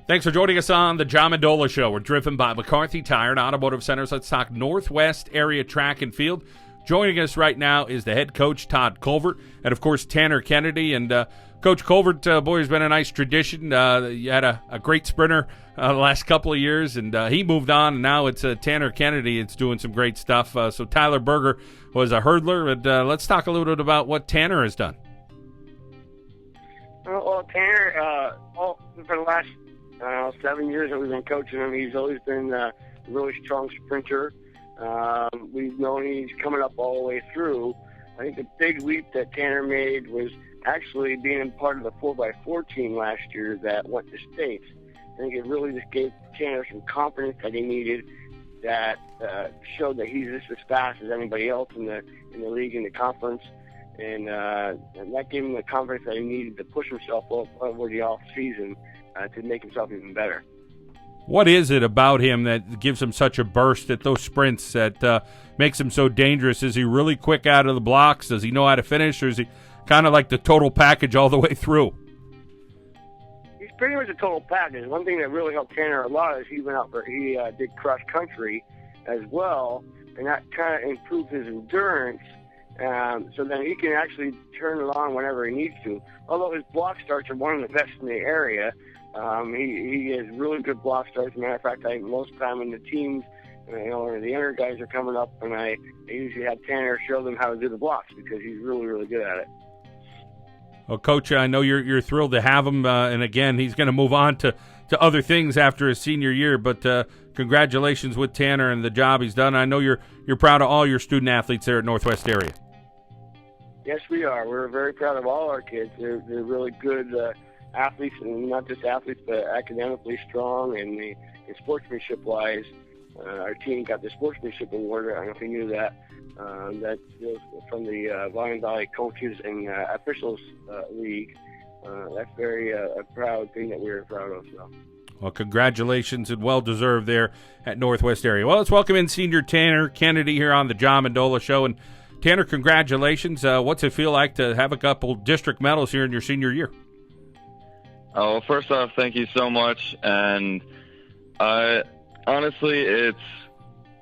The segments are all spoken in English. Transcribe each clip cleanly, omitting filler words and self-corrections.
Thanks for joining us on the John Mendola Show. We're driven by McCarthy Tire and Automotive Centers. Let's talk Northwest area track and field. Joining us right now is the head coach, Todd Colvert, and, of course, Tanner Kennedy. And, Coach Colvert, boy, has been a nice tradition. You had a great sprinter the last couple of years, and he moved on, and now it's Tanner Kennedy. It's doing some great stuff. So Tyler Berger was a hurdler, and let's talk a little bit about what Tanner has done. Well, Tanner, for the last 7 years that we've been coaching him, he's always been a really strong sprinter. We've known he's coming up all the way through. I think the big leap that Tanner made was actually being part of the 4x4 team last year that went to states. I think it really just gave Tanner some confidence that he needed, that showed that he's just as fast as anybody else in the league, in the conference. And that gave him the confidence that he needed to push himself over the off season to make himself even better. What is it about him that gives him such a burst at those sprints that makes him so dangerous? Is he really quick out of the blocks? Does he know how to finish, or is he kind of like the total package all the way through? He's pretty much a total package. One thing that really helped Tanner a lot is he did cross country as well, and that kind of improved his endurance. So then he can actually turn it on whenever he needs to. Although his block starts are one of the best in the area, he has really good block starts. As a matter of fact, most of the time when the teams, when the younger guys are coming up, and I usually have Tanner show them how to do the blocks because he's really, really good at it. Well, Coach, I know you're thrilled to have him, and again, he's going to move on to other things after his senior year. But congratulations with Tanner and the job he's done. I know you're proud of all your student athletes there at Northwest area. Yes, we are. We're very proud of all our kids. They're really good athletes, and not just athletes, but academically strong and sportsmanship-wise. Our team got the sportsmanship award. I don't know if you knew that. That goes from the Lion Valley Coaches and Officials League. That's very a proud thing that we're proud of. So. Well, congratulations and well-deserved there at Northwest area. Well, let's welcome in Senior Tanner Kennedy here on the John Mendola Show. And Tanner, congratulations. What's it feel like to have a couple district medals here in your senior year? Oh, well, first off, thank you so much. And honestly, it's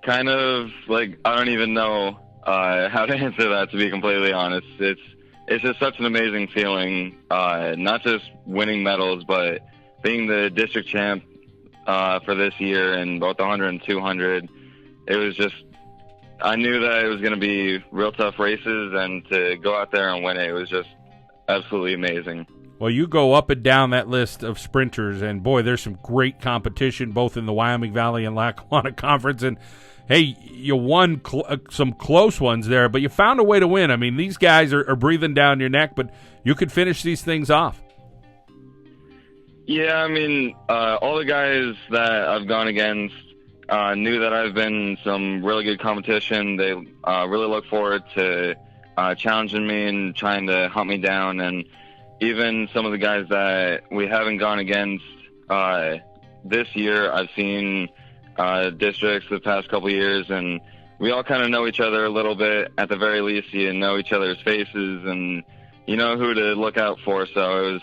kind of like I don't even know how to answer that, to be completely honest. It's just such an amazing feeling, not just winning medals, but being the district champ for this year in both the 100 and 200. It was just, I knew that it was going to be real tough races, and to go out there and win it was just absolutely amazing. Well, you go up and down that list of sprinters, and boy, there's some great competition both in the Wyoming Valley and Lackawanna Conference. And hey, you won some close ones there, but you found a way to win. I mean, these guys are breathing down your neck, but you could finish these things off. Yeah, I mean, all the guys that I've gone against knew that I've been some really good competition. They really look forward to challenging me and trying to hunt me down. And even some of the guys that we haven't gone against this year, I've seen districts the past couple years, and we all kind of know each other a little bit. At the very least, you know each other's faces, and you know who to look out for. So it was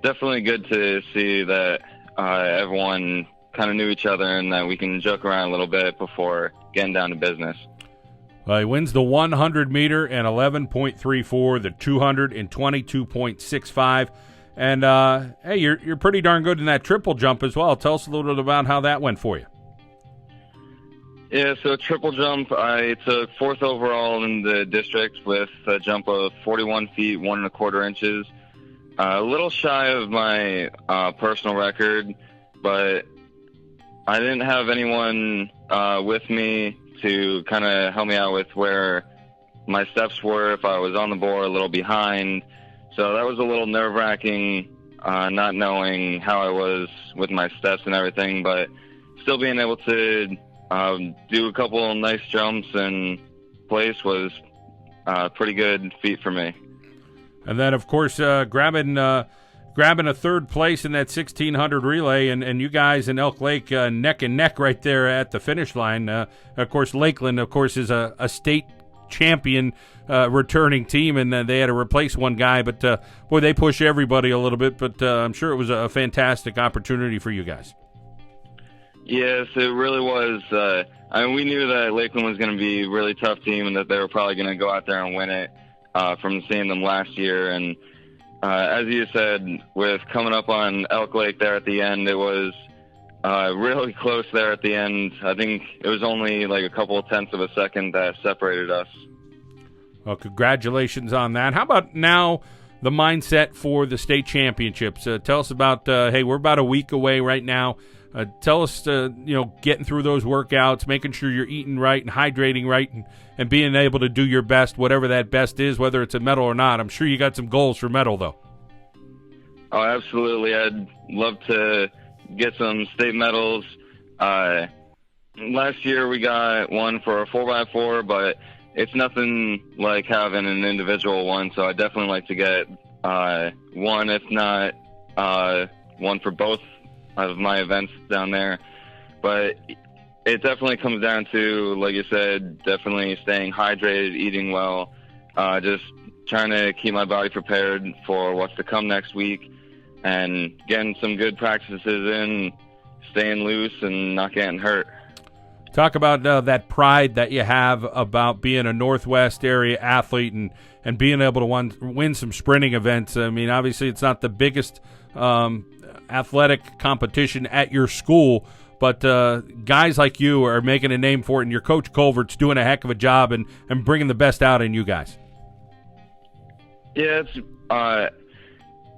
definitely good to see that everyone kind of knew each other and that we can joke around a little bit before getting down to business. He wins the 100 meter in 11.34, the 200 in 22.65. And, hey, you're pretty darn good in that triple jump as well. Tell us a little bit about how that went for you. Yeah, so triple jump, I took 4th overall in the district with a jump of 41 feet, 1 1/4 inches. A little shy of my personal record, but I didn't have anyone with me to kind of help me out with where my steps were, if I was on the board a little behind. So that was a little nerve-wracking, not knowing how I was with my steps and everything, but still being able to do a couple nice jumps in place was a pretty good feat for me. And then, of course, grabbing a 3rd place in that 1600 relay, and you guys in Elk Lake neck and neck right there at the finish line. Of course, Lakeland, of course, is a state champion returning team, and they had to replace one guy. But, boy, they push everybody a little bit. But I'm sure it was a fantastic opportunity for you guys. Yes, it really was. I mean, we knew that Lakeland was going to be a really tough team and that they were probably going to go out there and win it from seeing them last year. And as you said, with coming up on Elk Lake there at the end, it was really close there at the end. I think it was only like a couple of tenths of a second that separated us. Well, congratulations on that. How about now the mindset for the state championships? Tell us about, hey, we're about a week away right now. Tell us, getting through those workouts, making sure you're eating right and hydrating right, and being able to do your best, whatever that best is, whether it's a medal or not. I'm sure you got some goals for medal, though. Oh, absolutely. I'd love to get some state medals. Last year we got one for a 4x4, but it's nothing like having an individual one, so I'd definitely like to get one, if not one for both of my events down there. But it definitely comes down to, like you said, definitely staying hydrated, eating well, just trying to keep my body prepared for what's to come next week, and getting some good practices in, staying loose and not getting hurt. Talk about that pride that you have about being a Northwest area athlete and being able to win some sprinting events. I mean, obviously it's not the biggest athletic competition at your school, but guys like you are making a name for it, and your coach Culvert's doing a heck of a job and bringing the best out in you guys. Yeah,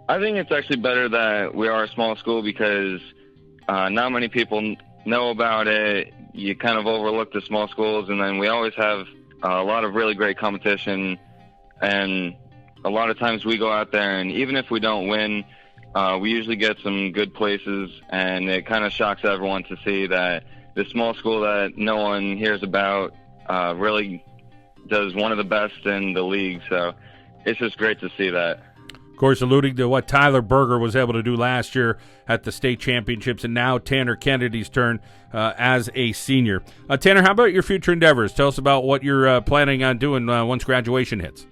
I think it's actually better that we are a small school because not many people know about it. You kind of overlook the small schools, and then we always have a lot of really great competition, and a lot of times we go out there, and even if we don't win, we usually get some good places, and it kind of shocks everyone to see that this small school that no one hears about really does one of the best in the league. So it's just great to see that. Of course, alluding to what Tyler Berger was able to do last year at the state championships, and now Tanner Kennedy's turn as a senior. Tanner, how about your future endeavors? Tell us about what you're planning on doing once graduation hits.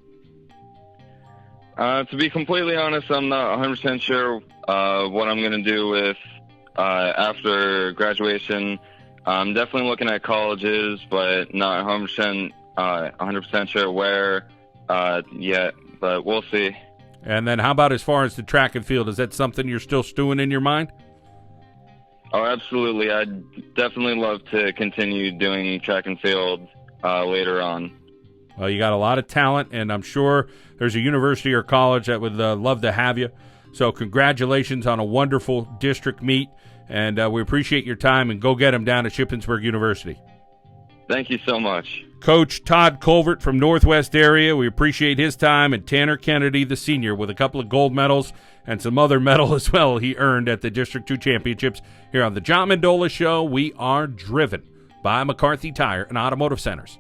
To be completely honest, I'm not 100% sure what I'm going to do with after graduation. I'm definitely looking at colleges, but not 100% sure where yet, but we'll see. And then how about as far as the track and field? Is that something you're still stewing in your mind? Oh, absolutely. I'd definitely love to continue doing track and field later on. Well, you got a lot of talent, and I'm sure there's a university or college that would love to have you. So congratulations on a wonderful district meet, and we appreciate your time, and go get them down at Shippensburg University. Thank you so much. Coach Todd Culvert from Northwest area, we appreciate his time, and Tanner Kennedy, the senior, with a couple of gold medals and some other medal as well he earned at the District 2 Championships here on the John Mendola Show. We are driven by McCarthy Tire and Automotive Centers.